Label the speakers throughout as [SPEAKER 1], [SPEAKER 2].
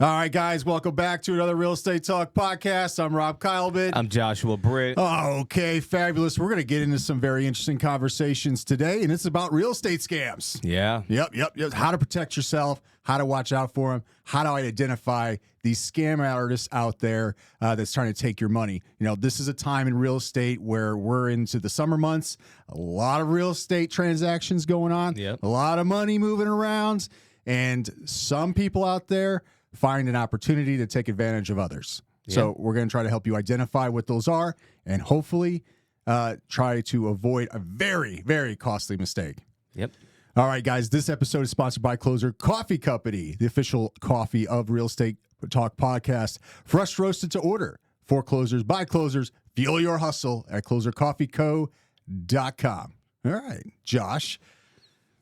[SPEAKER 1] All right, guys, welcome back to another Real Estate Talk podcast. I'm Rob Keilman.
[SPEAKER 2] I'm Joshua Britt.
[SPEAKER 1] Okay, fabulous. We're going to get into some very interesting conversations today, and it's about real estate scams.
[SPEAKER 2] Yeah.
[SPEAKER 1] Yep. How to protect yourself, how to watch out for them, how to identify these scam artists out there that's trying to take your money. You know, this is a time in real estate where we're into the summer months, a lot of real estate transactions going on,
[SPEAKER 2] Yep.
[SPEAKER 1] a lot of money moving around, and some people out there find an opportunity to take advantage of others.
[SPEAKER 2] Yeah.
[SPEAKER 1] So we're going to try to help you identify what those are and hopefully try to avoid a very, very costly mistake.
[SPEAKER 2] Yep.
[SPEAKER 1] All right, guys, this episode is sponsored by Closer Coffee Company, the official coffee of Real Estate Talk podcast. Fresh roasted to order. For closers, by closers, fuel your hustle at closercoffeeco.com. All right, Josh,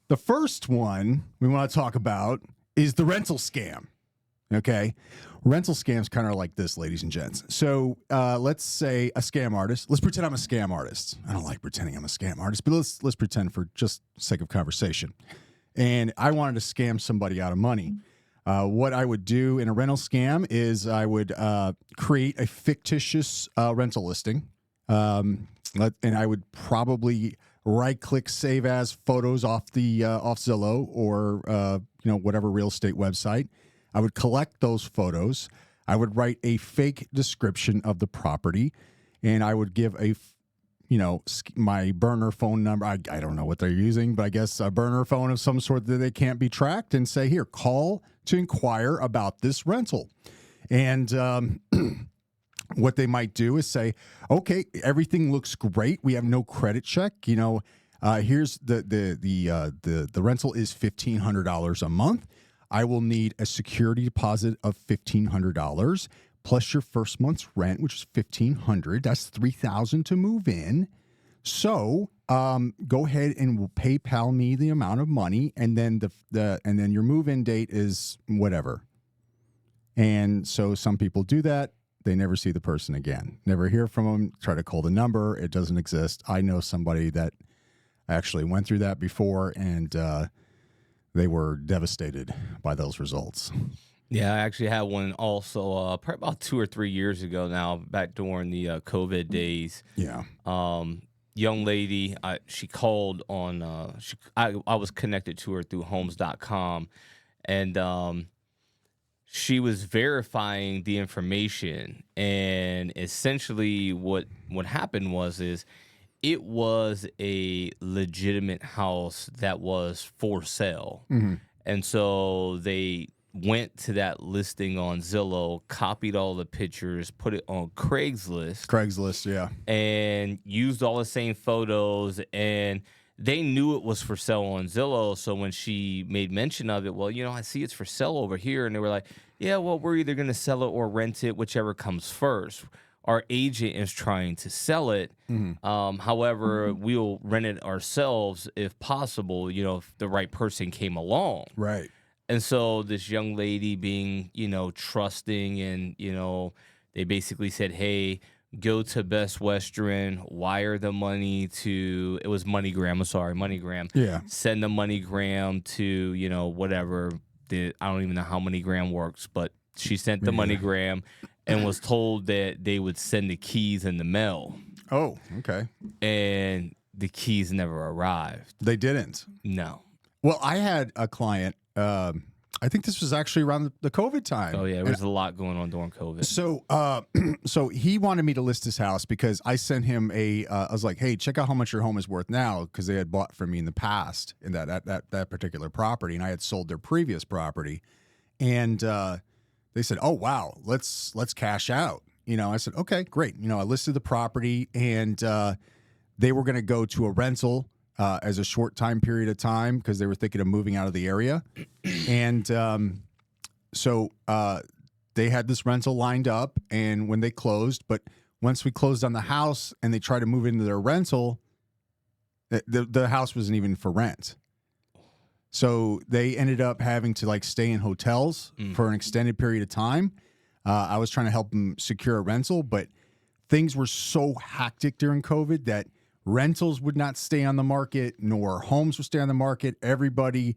[SPEAKER 1] the first one we want to talk about is the rental scam. Okay. Rental scams kind of like this, ladies and gents. So let's say a scam artist. Let's pretend I'm a scam artist. I don't like pretending I'm a scam artist, but let's pretend for just sake of conversation. And I wanted to scam somebody out of money. What I would do in a rental scam is I would create a fictitious rental listing. And I would probably right-click save as photos off the off Zillow or whatever real estate website. I would collect those photos. I would write a fake description of the property, and I would give my burner phone number. I don't know what they're using, but I guess a burner phone of some sort that they can't be tracked, and say, here, call to inquire about this rental. And what they might do is say, okay, everything looks great. We have no credit check. Here's the rental is $1,500 a month. I will need a security deposit of $1,500 plus your first month's rent, which is $1,500. That's $3,000 to move in. So go ahead and we'll PayPal me the amount of money, and then and then your move-in date is whatever. And so some people do that. They never see the person again. Never hear from them. Try to call the number. It doesn't exist. I know somebody that actually went through that before, and they were devastated by those results.
[SPEAKER 2] Yeah, I actually had one also probably about 2 or 3 years ago now, back during the COVID days.
[SPEAKER 1] Yeah.
[SPEAKER 2] Young lady, she called on, I was connected to her through homes.com, and she was verifying the information. And essentially what happened was it was a legitimate house that was for sale.
[SPEAKER 1] Mm-hmm.
[SPEAKER 2] And so they went to that listing on Zillow, copied all the pictures, put it on Craigslist,
[SPEAKER 1] yeah.
[SPEAKER 2] and used all the same photos. And they knew it was for sale on Zillow. So when she made mention of it, well, I see it's for sale over here. And they were like, yeah, well, we're either going to sell it or rent it, whichever comes first. Our agent is trying to sell it.
[SPEAKER 1] Mm-hmm.
[SPEAKER 2] However, we'll rent it ourselves if possible, if the right person came along.
[SPEAKER 1] Right.
[SPEAKER 2] And so this young lady being, trusting, and, they basically said, hey, go to Best Western, wire the money to, it was MoneyGram.
[SPEAKER 1] Yeah.
[SPEAKER 2] Send the MoneyGram to, whatever. I don't even know how MoneyGram works, but she sent the MoneyGram and was told that they would send the keys in the mail.
[SPEAKER 1] Oh, okay.
[SPEAKER 2] And the keys never arrived.
[SPEAKER 1] They didn't.
[SPEAKER 2] No.
[SPEAKER 1] Well, I had a client, I think this was actually around the COVID time.
[SPEAKER 2] Oh, yeah. There was a lot going on during COVID.
[SPEAKER 1] So so he wanted me to list his house because I sent him I was like, hey, check out how much your home is worth now, because they had bought from me in the past in that particular property, and I had sold their previous property. And they said, oh, wow, let's cash out. I said, okay, great. I listed the property, and they were going to go to a rental as a short time period of time because they were thinking of moving out of the area. And so they had this rental lined up, and when they closed, but once we closed on the house and they tried to move into their rental, the house wasn't even for rent. So they ended up having to stay in hotels for an extended period of time. I was trying to help them secure a rental, but things were so hectic during COVID that rentals would not stay on the market, nor homes would stay on the market. Everybody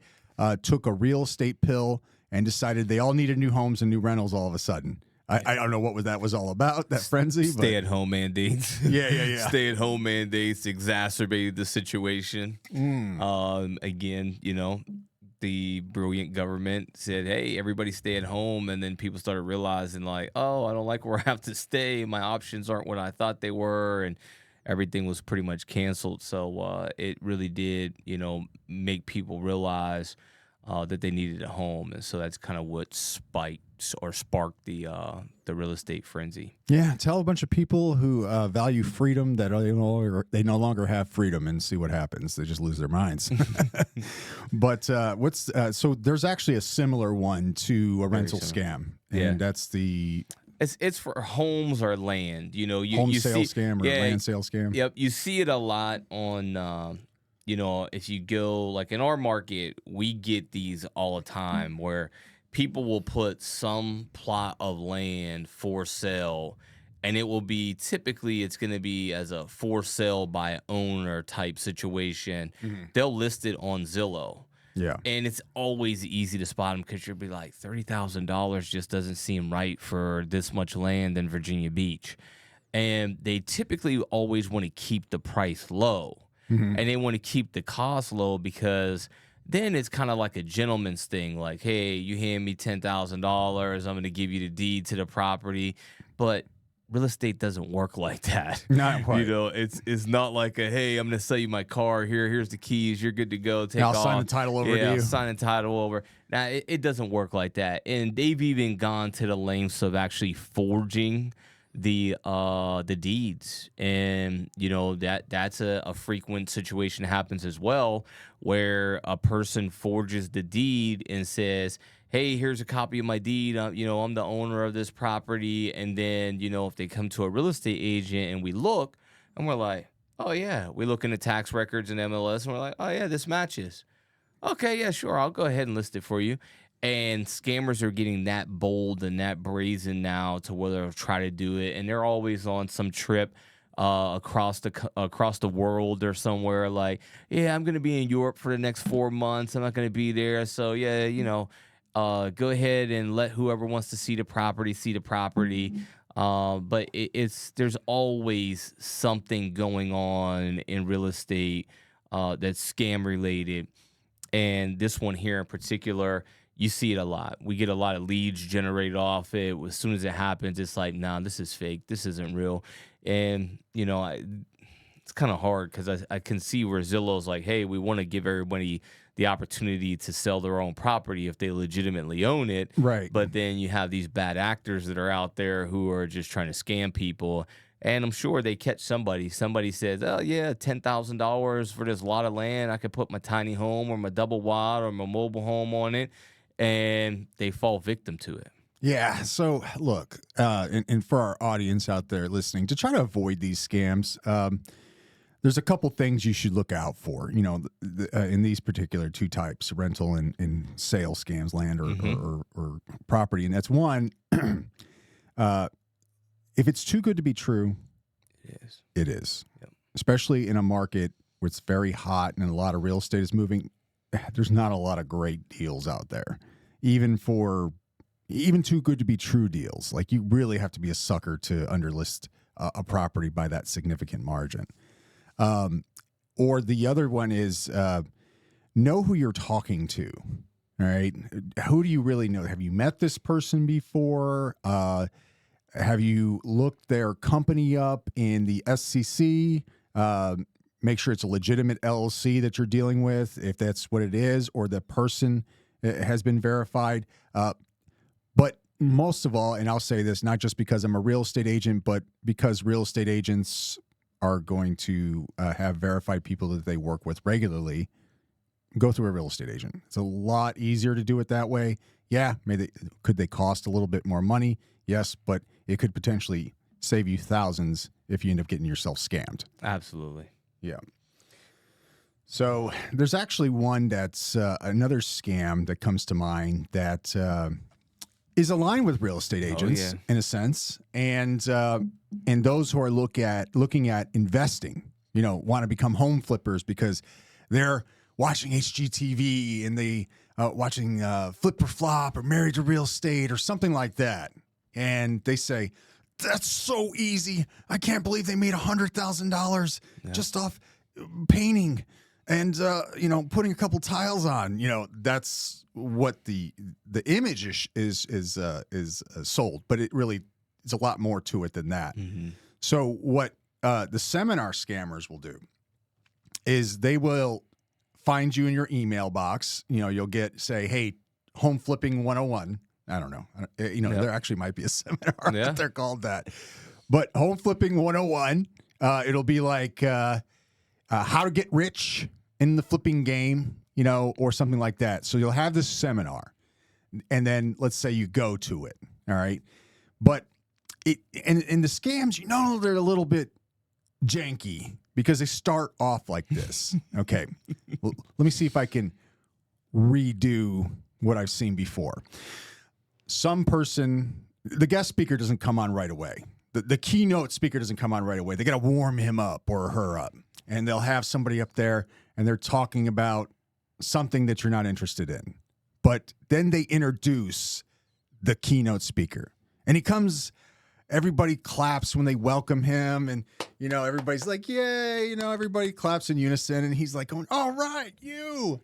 [SPEAKER 1] took a real estate pill, and decided they all needed new homes and new rentals all of a sudden. I don't know what that was all about, that frenzy.
[SPEAKER 2] Stay-at-home mandates.
[SPEAKER 1] Yeah.
[SPEAKER 2] Stay-at-home mandates exacerbated the situation. Again, the brilliant government said, hey, everybody stay at home. And then people started realizing like, oh, I don't like where I have to stay. My options aren't what I thought they were. And everything was pretty much canceled. So it really did, make people realize that they needed a home. And so that's kind of what sparked the real estate frenzy.
[SPEAKER 1] Yeah, tell a bunch of people who value freedom that they no longer have freedom, and see what happens. They just lose their minds. But so there's actually a similar one to a rental scam, and that's the
[SPEAKER 2] it's for homes or land.
[SPEAKER 1] Home sale scam or land sale scam.
[SPEAKER 2] Yep, you see it a lot on. If you go like in our market, we get these all the time where people will put some plot of land for sale, and it will be typically it's going to be as a for sale by owner type situation. Mm-hmm. They'll list it on Zillow.
[SPEAKER 1] Yeah.
[SPEAKER 2] And it's always easy to spot them because you'll be like, $30,000 just doesn't seem right for this much land in Virginia Beach. And they typically always want to keep the price low. Mm-hmm. And they want to keep the cost low because then it's kind of like a gentleman's thing. Like, hey, you hand me $10,000, I'm going to give you the deed to the property. But real estate doesn't work like that.
[SPEAKER 1] Not quite.
[SPEAKER 2] It's not like hey, I'm going to sell you my car. Here's the keys. You're good to go. Take off.
[SPEAKER 1] I'll sign the title over to you.
[SPEAKER 2] I'll sign the title over. Now, it doesn't work like that. And they've even gone to the lengths of actually forging the deeds, and that's a frequent situation that happens as well, where a person forges the deed and says, hey, here's a copy of my deed, I'm the owner of this property. And then if they come to a real estate agent and we look and we're like, oh yeah, we look in the tax records and MLS and we're like, oh yeah, this matches. Okay, yeah, sure, I'll go ahead and list it for you. And scammers are getting that bold and that brazen now to where they'll try to do it, and they're always on some trip across the world or somewhere. Like, yeah, I'm going to be in Europe for the next 4 months. I'm not going to be there, so yeah, go ahead and let whoever wants to see the property see the property. But there's always something going on in real estate that's scam related, and this one here in particular. You see it a lot. We get a lot of leads generated off it. As soon as it happens, it's like, nah, this is fake. This isn't real. And, it's kind of hard because I can see where Zillow's like, hey, we want to give everybody the opportunity to sell their own property if they legitimately own it.
[SPEAKER 1] Right.
[SPEAKER 2] But then you have these bad actors that are out there who are just trying to scam people. And I'm sure they catch somebody. Somebody says, oh, yeah, $10,000 for this lot of land. I could put my tiny home or my double wide or my mobile home on it. And they fall victim to it.
[SPEAKER 1] Yeah. So look, and for our audience out there listening, to try to avoid these scams, there's a couple things you should look out for. In these particular two types, rental and sale scams, land or property, and that's one. If it's too good to be true, it is. Yep. Especially in a market where it's very hot and a lot of real estate is moving. There's not a lot of great deals out there, even too good to be true deals. Like, you really have to be a sucker to underlist a property by that significant margin. Or the other one is know who you're talking to. All right, who do you really know? Have you met this person before? Have you looked their company up in the SCC? Make sure it's a legitimate LLC that you're dealing with, if that's what it is, or the person has been verified. But most of all, and I'll say this not just because I'm a real estate agent, but because real estate agents are going to have verified people that they work with regularly, go through a real estate agent. It's a lot easier to do it that way. Yeah, could they cost a little bit more money? Yes, but it could potentially save you thousands if you end up getting yourself scammed.
[SPEAKER 2] Absolutely.
[SPEAKER 1] Yeah. So there's actually one that's another scam that comes to mind that is aligned with real estate agents in a sense, and those who are looking at investing, want to become home flippers because they're watching HGTV and they watching Flip or Flop or Married to Real Estate or something like that. And they say, that's so easy. I can't believe they made $100,000 just off painting and, putting a couple tiles on. That's what the image is sold, but it really is a lot more to it than that. Mm-hmm. So what the seminar scammers will do is they will find you in your email box. You'll say, hey, home flipping 101. I don't know. There actually might be a seminar that they're called that. But home flipping 101, it'll be like how to get rich in the flipping game, or something like that. So you'll have this seminar, and then let's say you go to it, all right? But the scams, they're a little bit janky because they start off like this. Okay, well, let me see if I can redo what I've seen before. The guest speaker doesn't come on right away. The keynote speaker doesn't come on right away. They got to warm him up or her up. And they'll have somebody up there and they're talking about something that you're not interested in. But then they introduce the keynote speaker. And he comes, everybody claps when they welcome him. And, everybody's like, yay, everybody claps in unison. And he's like going, all right, you.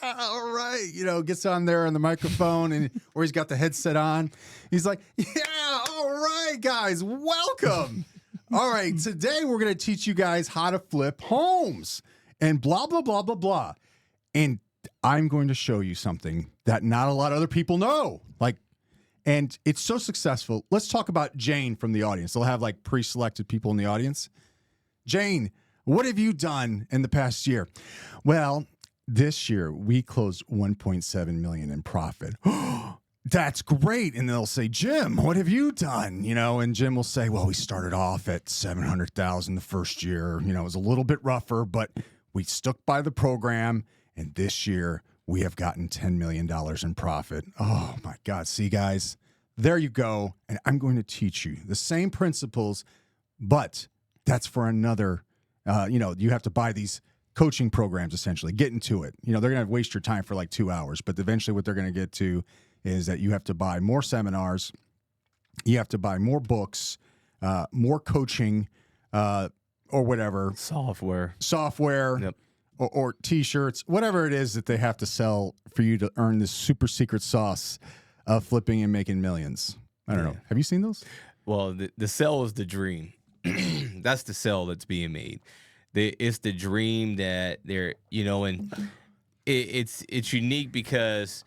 [SPEAKER 1] All right, gets on there on the microphone or he's got the headset on. He's like, yeah, all right, guys, welcome. All right, today we're going to teach you guys how to flip homes and blah, blah, blah, blah, blah. And I'm going to show you something that not a lot of other people know. And it's so successful. Let's talk about Jane from the audience. They'll have pre-selected people in the audience. Jane, what have you done in the past year? Well, this year, we closed $1.7 million in profit. That's great. And they'll say, Jim, what have you done? And Jim will say, well, we started off at $700,000 the first year. It was a little bit rougher, but we stuck by the program. And this year, we have gotten $10 million in profit. Oh, my God. See, guys, there you go. And I'm going to teach you the same principles, but that's for another, you have to buy these coaching programs, essentially. Get into it. They're going to waste your time for 2 hours, but eventually what they're going to get to is that you have to buy more seminars, you have to buy more books, more coaching, or whatever. Software. Yep. Or T-shirts, whatever it is that they have to sell for you to earn this super secret sauce of flipping and making millions. I don't know. Have you seen those?
[SPEAKER 2] Well, the sell is the dream. That's the sell that's being made. It's the dream that they're, and it's unique because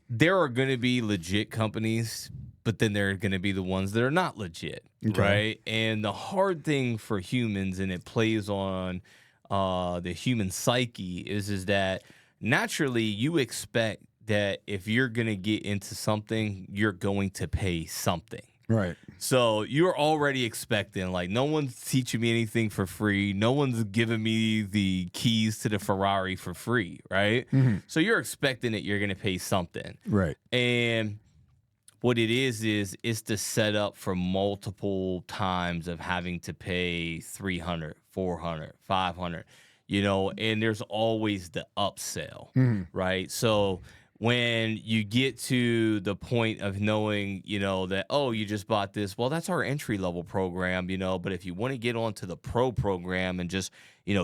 [SPEAKER 2] there are going to be legit companies, but then there are going to be the ones that are not legit, right? And the hard thing for humans, and it plays on the human psyche, is that naturally you expect that if you're going to get into something, you're going to pay something.
[SPEAKER 1] Right.
[SPEAKER 2] So you're already expecting, no one's teaching me anything for free. No one's giving me the keys to the Ferrari for free, right? Mm-hmm. So you're expecting that you're going to pay something.
[SPEAKER 1] Right.
[SPEAKER 2] And what it is it's the setup for multiple times of having to pay $300, $400, $500, and there's always the upsell, right? So when you get to the point of knowing, that, oh, you just bought this, well, that's our entry-level program, but if you want to get onto the pro program and just,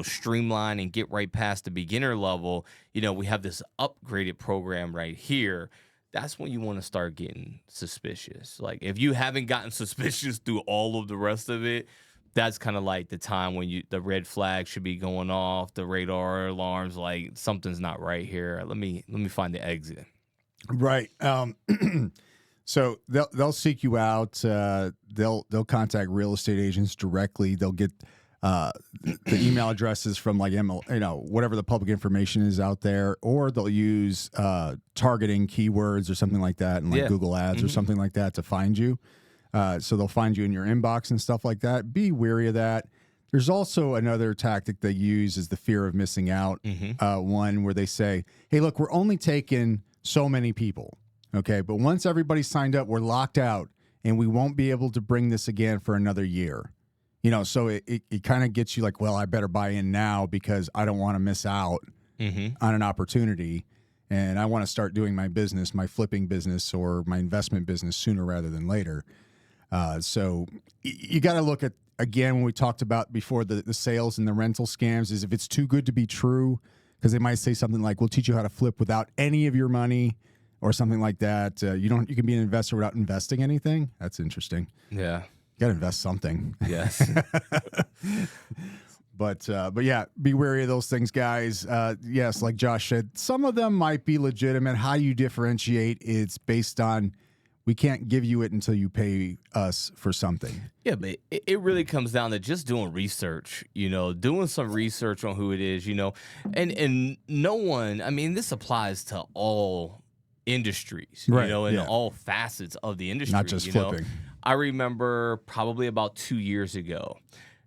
[SPEAKER 2] streamline and get right past the beginner level, we have this upgraded program right here. That's when you want to start getting suspicious. If you haven't gotten suspicious through all of the rest of it, that's kind of the time when the red flag should be going off, the radar alarms, something's not right here. Let me find the exit.
[SPEAKER 1] Right. So they'll seek you out. They'll contact real estate agents directly. They'll get the email addresses from whatever the public information is out there, or they'll use targeting keywords or something like that, and Google Ads or something like that to find you. So they'll find you in your inbox and stuff like that. Be wary of that. There's also another tactic they use is the fear of missing out. One where they say, hey, look, we're only taking so many people. Okay. But once everybody's signed up, we're locked out and we won't be able to bring this again for another year. So it kind of gets you well, I better buy in now because I don't want to miss out on an opportunity. and I want to start doing my business, my flipping business or my investment business sooner rather than later. So you got to look at, again, when we talked about before the sales and the rental scams, is if it's too good to be true, because they might say something like, we'll teach you how to flip without any of your money or something like that. You can be an investor without investing anything. That's interesting.
[SPEAKER 2] Yeah.
[SPEAKER 1] You got to invest something.
[SPEAKER 2] Yes.
[SPEAKER 1] But yeah, be wary of those things, guys. Yes, like Josh said, some of them might be legitimate. How you differentiate, it's based on, we can't give you it until you pay us for something.
[SPEAKER 2] Yeah, but it really comes down to just doing research, doing some research on who it is, and no one, I mean, this applies to all industries,
[SPEAKER 1] Right,
[SPEAKER 2] and
[SPEAKER 1] yeah.
[SPEAKER 2] all facets of the industry.
[SPEAKER 1] Not just flipping.
[SPEAKER 2] I remember probably about 2 years ago,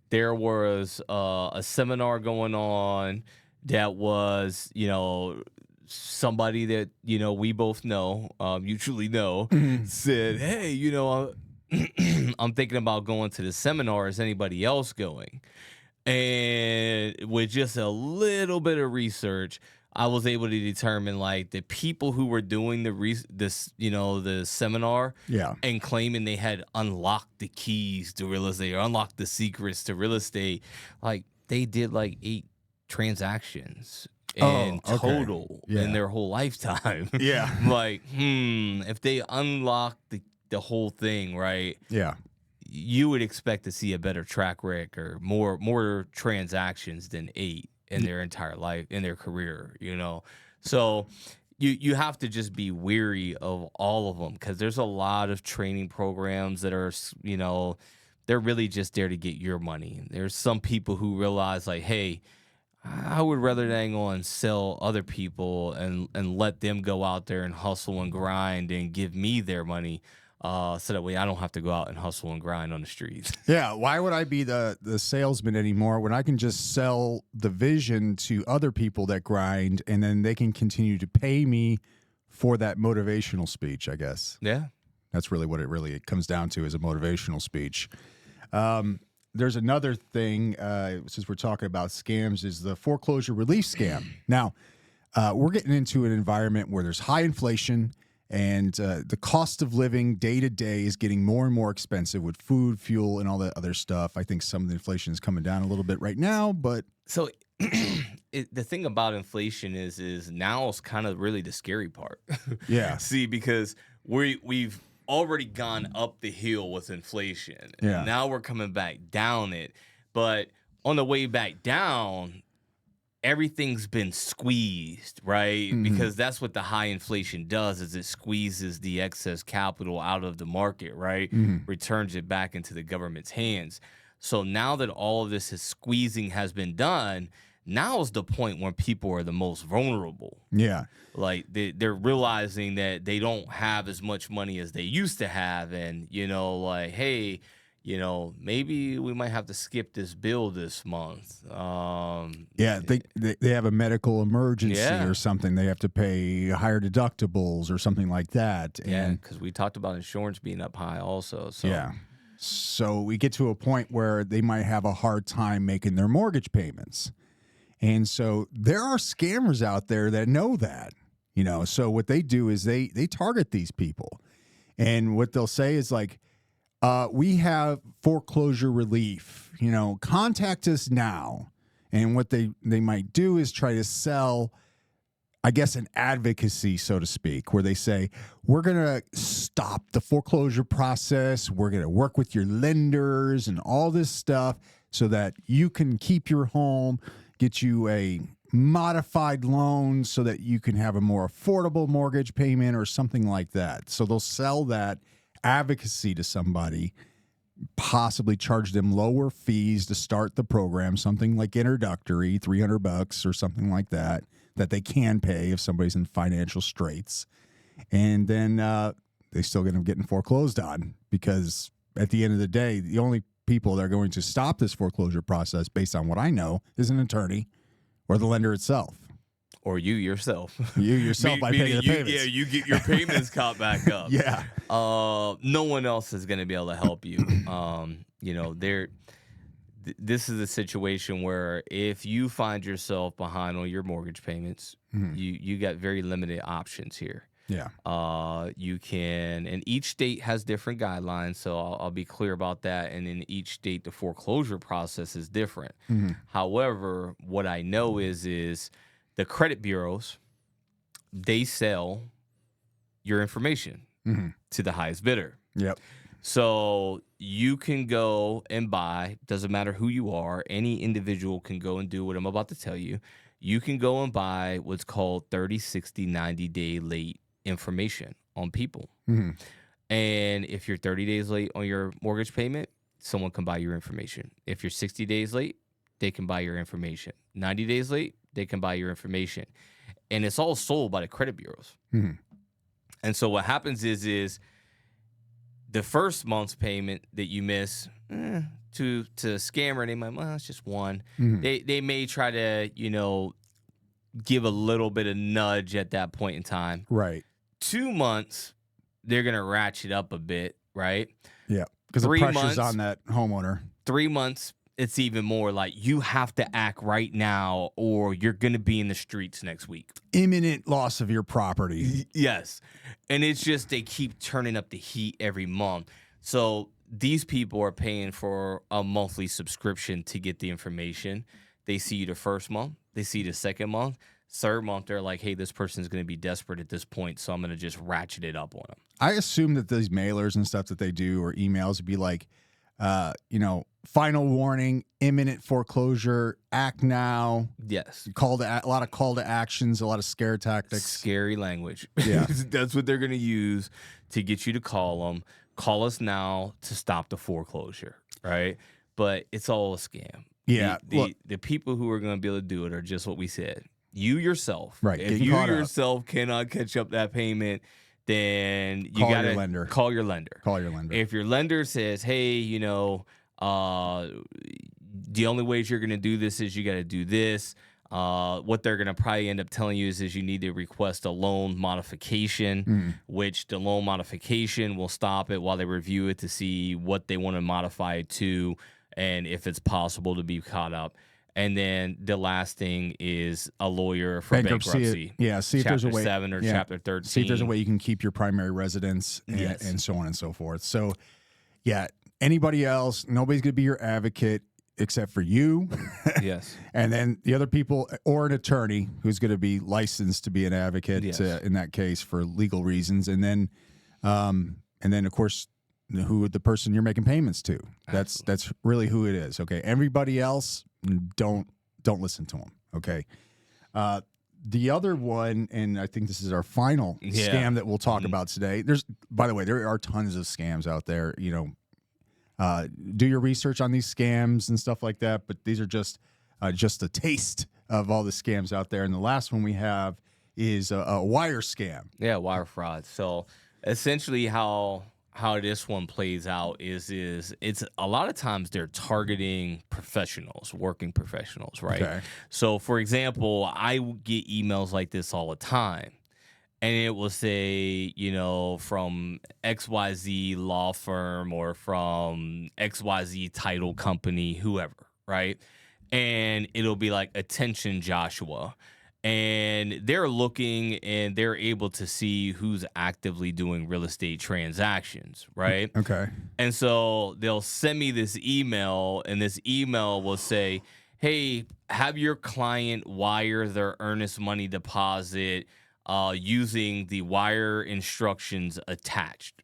[SPEAKER 2] there was a seminar going on that was, somebody that, we both know, mutually know, said, hey, I'm thinking about going to the seminar. Is anybody else going? And with just a little bit of research, I was able to determine like the people who were doing the seminar,
[SPEAKER 1] Yeah,
[SPEAKER 2] and claiming they had unlocked the keys to real estate or unlocked the secrets to real estate, like they did like 8 transactions in total in their whole lifetime.
[SPEAKER 1] Yeah.
[SPEAKER 2] Like, if they unlock the whole thing, right?
[SPEAKER 1] Yeah.
[SPEAKER 2] You would expect to see a better track record, more transactions than 8 in their entire life, in their career, So you have to just be weary of all of them, because there's a lot of training programs that are, they're really just there to get your money. There's some people who realize like, hey, I would rather dang on sell other people and let them go out there and hustle and grind and give me their money, so that way I don't have to go out and hustle and grind on the streets.
[SPEAKER 1] Yeah, why would I be the salesman anymore when I can just sell the vision to other people that grind, and then they can continue to pay me for that motivational speech, I guess.
[SPEAKER 2] Yeah.
[SPEAKER 1] That's really what it comes down to, is a motivational speech. There's another thing, since we're talking about scams, is the foreclosure relief scam. Now, we're getting into an environment where there's high inflation, and the cost of living day to day is getting more and more expensive with food, fuel, and all that other stuff. I think some of the inflation is coming down a little bit right now, but
[SPEAKER 2] so the thing about inflation is now it's kind of really the scary part.
[SPEAKER 1] Yeah.
[SPEAKER 2] See, because we've already gone up the hill with inflation.
[SPEAKER 1] Yeah.
[SPEAKER 2] And now we're coming back down it. But on the way back down, everything's been squeezed, right?
[SPEAKER 1] Mm-hmm.
[SPEAKER 2] Because that's what the high inflation does, is it squeezes the excess capital out of the market, right?
[SPEAKER 1] Mm-hmm.
[SPEAKER 2] Returns it back into the government's hands. So now that all of this squeezing has been done, now is the point when people are the most vulnerable.
[SPEAKER 1] yeah.
[SPEAKER 2] Like they're realizing that they don't have as much money as they used to have, and like, hey, maybe we might have to skip this bill this month.
[SPEAKER 1] Yeah, they have a medical emergency or something. They have to pay higher deductibles or something like that.
[SPEAKER 2] Yeah,
[SPEAKER 1] And
[SPEAKER 2] because we talked about insurance being up high also. So
[SPEAKER 1] yeah. So we get to a point where they might have a hard time making their mortgage payments. And so there are scammers out there that know that, So what they do is they target these people. And what they'll say is like, we have foreclosure relief, contact us now. And what they might do is try to sell, I guess, an advocacy, so to speak, where they say, we're going to stop the foreclosure process. We're going to work with your lenders and all this stuff so that you can keep your home, get you a modified loan so that you can have a more affordable mortgage payment or something like that. So they'll sell that advocacy to somebody, possibly charge them lower fees to start the program, something like introductory, $300 or something like that they can pay if somebody's in financial straits. And then they still get them getting foreclosed on, because at the end of the day, the only people that are going to stop this foreclosure process, based on what I know, is an attorney or the lender itself.
[SPEAKER 2] Or you yourself.
[SPEAKER 1] You yourself by paying the payments.
[SPEAKER 2] Yeah, you get your payments caught back up. this is a situation where if you find yourself behind on your mortgage payments, you got very limited options here.
[SPEAKER 1] Yeah.
[SPEAKER 2] You can, and each state has different guidelines, so I'll be clear about that. And in each state, the foreclosure process is different. However, what I know is the credit bureaus, they sell your information to the highest bidder.
[SPEAKER 1] Yep.
[SPEAKER 2] So you can go and buy, doesn't matter who you are, any individual can go and do what I'm about to tell you. You can go and buy what's called 30, 60, 90-day late information on people. And if you're 30 days late on your mortgage payment, someone can buy your information. If you're 60 days late, they can buy your information. 90 days late, they can buy your information. And it's all sold by the credit bureaus. And so what happens is the first month's payment that you miss to a scammer, they might, well, it's just one. They may try to, give a little bit of nudge at that point in time.
[SPEAKER 1] Right.
[SPEAKER 2] 2 months, they're going to ratchet up a bit, right?
[SPEAKER 1] Yeah. Because the
[SPEAKER 2] 3
[SPEAKER 1] pressure's
[SPEAKER 2] months,
[SPEAKER 1] on that homeowner.
[SPEAKER 2] 3 months, it's even more like you have to act right now or you're going to be in the streets next week.
[SPEAKER 1] Imminent loss of your property.
[SPEAKER 2] Yes. And it's just they keep turning up the heat every month. So these people are paying for a monthly subscription to get the information. They see you the first month. They see you the second month. Third month, they're like, hey, this person's going to be desperate at this point, so I'm going to just ratchet it up on them.
[SPEAKER 1] I assume that these mailers and stuff that they do or emails would be like, final warning, imminent foreclosure, act now.
[SPEAKER 2] Yes.
[SPEAKER 1] A lot of call to actions, a lot of scare tactics.
[SPEAKER 2] Scary language.
[SPEAKER 1] Yeah.
[SPEAKER 2] That's what they're going to use to get you to call them. Call us now to stop the foreclosure, right? But it's all a scam.
[SPEAKER 1] Yeah.
[SPEAKER 2] The people who are going to be able to do it are just what we said. You yourself.
[SPEAKER 1] Right.
[SPEAKER 2] If you yourself cannot catch up that payment, then you got to call your lender.
[SPEAKER 1] Call your lender.
[SPEAKER 2] If your lender says, hey, the only ways you're going to do this is you got to do this. What they're going to probably end up telling you is you need to request a loan modification, which the loan modification will stop it while they review it to see what they want to modify it to and if it's possible to be caught up. And then the last thing is a lawyer for bankruptcy.
[SPEAKER 1] Yeah, see if there's a way.
[SPEAKER 2] Chapter 7 or Chapter 13.
[SPEAKER 1] See if there's a way you can keep your primary residence and so on and so forth. So, yeah, anybody else, nobody's going to be your advocate except for you.
[SPEAKER 2] Yes.
[SPEAKER 1] And then the other people or an attorney who's going to be licensed to be an advocate in that case for legal reasons. And then of course, who the person you're making payments to. That's really who it is. Okay. Everybody else, don't listen to them. Okay. The other one, and I think this is our final scam that we'll talk about today. By the way, there are tons of scams out there. Do your research on these scams and stuff like that. But these are just a taste of all the scams out there. And the last one we have is a wire scam.
[SPEAKER 2] Yeah, wire fraud. So essentially, how this one plays out is it's a lot of times they're targeting professionals, working professionals, right?
[SPEAKER 1] Okay.
[SPEAKER 2] So, for example, I get emails like this all the time, and it will say, from XYZ law firm or from XYZ title company, whoever, right? And it'll be like, attention, Joshua. And they're looking and they're able to see who's actively doing real estate transactions, right?
[SPEAKER 1] Okay.
[SPEAKER 2] And so they'll send me this email, and this email will say, hey, have your client wire their earnest money deposit using the wire instructions attached.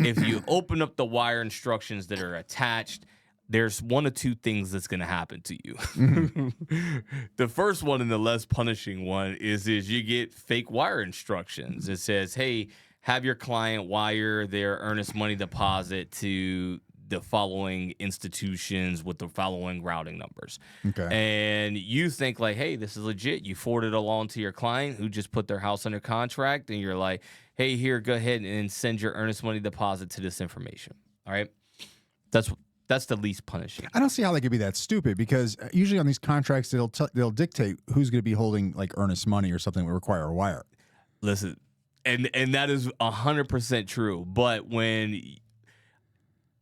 [SPEAKER 2] If you open up the wire instructions that are attached, there's one of two things that's going to happen to you. The first one, and the less punishing one, is you get fake wire instructions. It says, hey, have your client wire their earnest money deposit to the following institutions with the following routing numbers.
[SPEAKER 1] Okay.
[SPEAKER 2] And you think like, hey, this is legit. You forward it along to your client who just put their house under contract, and you're like, hey, here, go ahead and send your earnest money deposit to this information. All right? That's the least punishing.
[SPEAKER 1] I don't see how they could be that stupid, because usually on these contracts they'll dictate who's going to be holding like earnest money or something that require a wire.
[SPEAKER 2] Listen, and that is 100% true. But when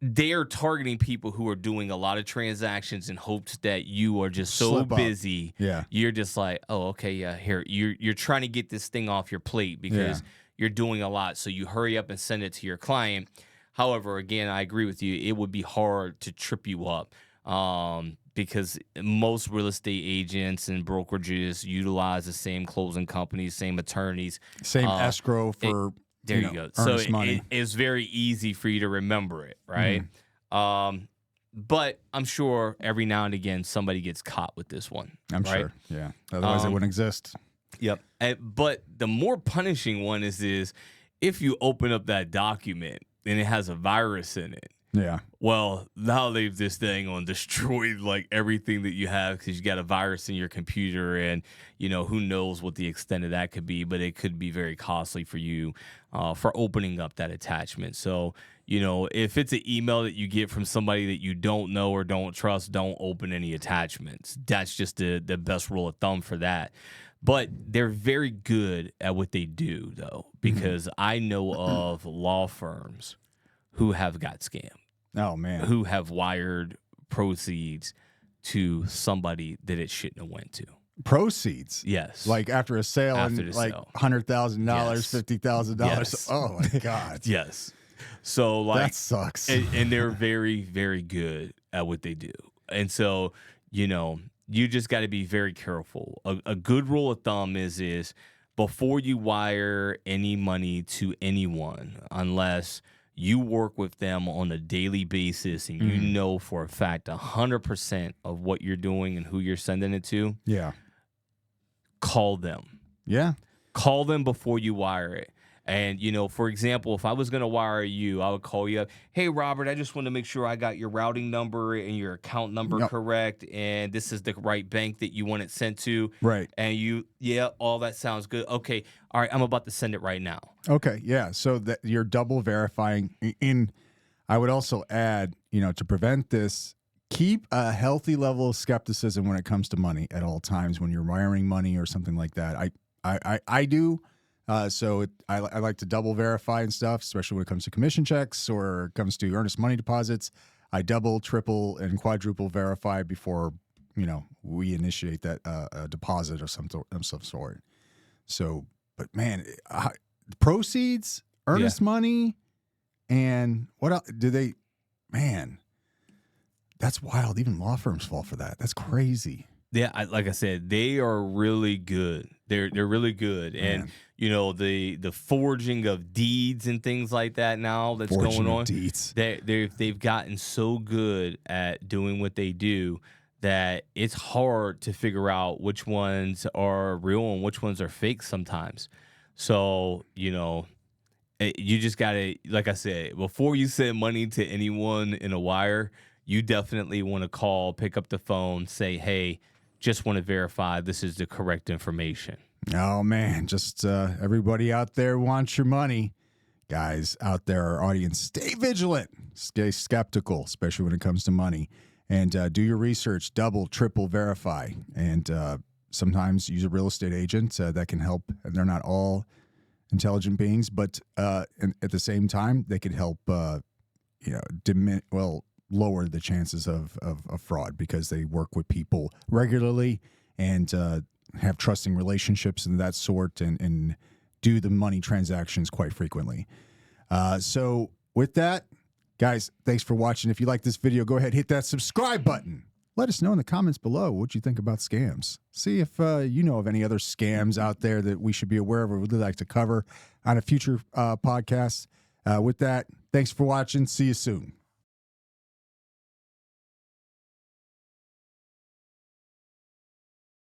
[SPEAKER 2] they're targeting people who are doing a lot of transactions in hopes that you are just so
[SPEAKER 1] Slip up.
[SPEAKER 2] busy.
[SPEAKER 1] Yeah.
[SPEAKER 2] You're just like, oh, okay, yeah, here. You're trying to get this thing off your plate because you're doing a lot. So you hurry up and send it to your client. However, again, I agree with you. It would be hard to trip you up because most real estate agents and brokerages utilize the same closing companies, same attorneys.
[SPEAKER 1] Same escrow for
[SPEAKER 2] There you go. So
[SPEAKER 1] money.
[SPEAKER 2] it's very easy for you to remember it, right? But I'm sure every now and again somebody gets caught with this one.
[SPEAKER 1] I'm
[SPEAKER 2] right?
[SPEAKER 1] sure. Yeah. Otherwise, it wouldn't exist.
[SPEAKER 2] Yep. But the more punishing one is if you open up that document and it has a virus in it.
[SPEAKER 1] Yeah.
[SPEAKER 2] Well, now they've this thing on destroyed like everything that you have because you got a virus in your computer, and who knows what the extent of that could be, but it could be very costly for you for opening up that attachment. So, if it's an email that you get from somebody that you don't know or don't trust, don't open any attachments. That's just the best rule of thumb for that. But they're very good at what they do, though, because I know of law firms who have got scammed.
[SPEAKER 1] Oh, man.
[SPEAKER 2] Who have wired proceeds to somebody that it shouldn't have went to.
[SPEAKER 1] Proceeds?
[SPEAKER 2] Yes.
[SPEAKER 1] Like after a sale and like $100,000,
[SPEAKER 2] Yes.
[SPEAKER 1] $50,000.
[SPEAKER 2] Yes.
[SPEAKER 1] Oh, my God.
[SPEAKER 2] Yes. So like
[SPEAKER 1] that sucks.
[SPEAKER 2] And they're very, very good at what they do. And so, you just got to be very careful. A good rule of thumb is before you wire any money to anyone, unless you work with them on a daily basis and you know for a fact 100% of what you're doing and who you're sending it to, call them.
[SPEAKER 1] Yeah.
[SPEAKER 2] Call them before you wire it. And, for example, if I was going to wire you, I would call you up. Hey, Robert, I just want to make sure I got your routing number and your account number correct. And this is the right bank that you want it sent to.
[SPEAKER 1] Right.
[SPEAKER 2] And all that sounds good. Okay. All right. I'm about to send it right now.
[SPEAKER 1] Okay. Yeah. So that you're double verifying. I would also add, to prevent this, keep a healthy level of skepticism when it comes to money at all times when you're wiring money or something like that. I do. So I like to double verify and stuff, especially when it comes to commission checks or it comes to earnest money deposits. I double, triple, and quadruple verify before, we initiate that deposit of some sort. So, but man, proceeds, earnest money, and what else do they? Man, that's wild. Even law firms fall for that. That's crazy.
[SPEAKER 2] Yeah, like I said, they are really good. They're really good, and the forging of deeds and things like that now that's going on. They've gotten so good at doing what they do that it's hard to figure out which ones are real and which ones are fake sometimes. So you just gotta, like I said, before you send money to anyone in a wire, you definitely want to call, pick up the phone, say, hey, just want to verify this is the correct information.
[SPEAKER 1] Oh, man, just everybody out there wants your money. Guys out there, our audience, stay vigilant, stay skeptical, especially when it comes to money. And do your research, double, triple verify. And sometimes use a real estate agent that can help. They're not all intelligent beings, but at the same time, they could help, lower the chances of fraud because they work with people regularly and have trusting relationships and that sort and do the money transactions quite frequently. So with that, guys, thanks for watching. If you like this video, go ahead, hit that subscribe button. Let us know in the comments below what you think about scams. See if you know of any other scams out there that we should be aware of or would like to cover on a future podcast. With that, thanks for watching. See you soon.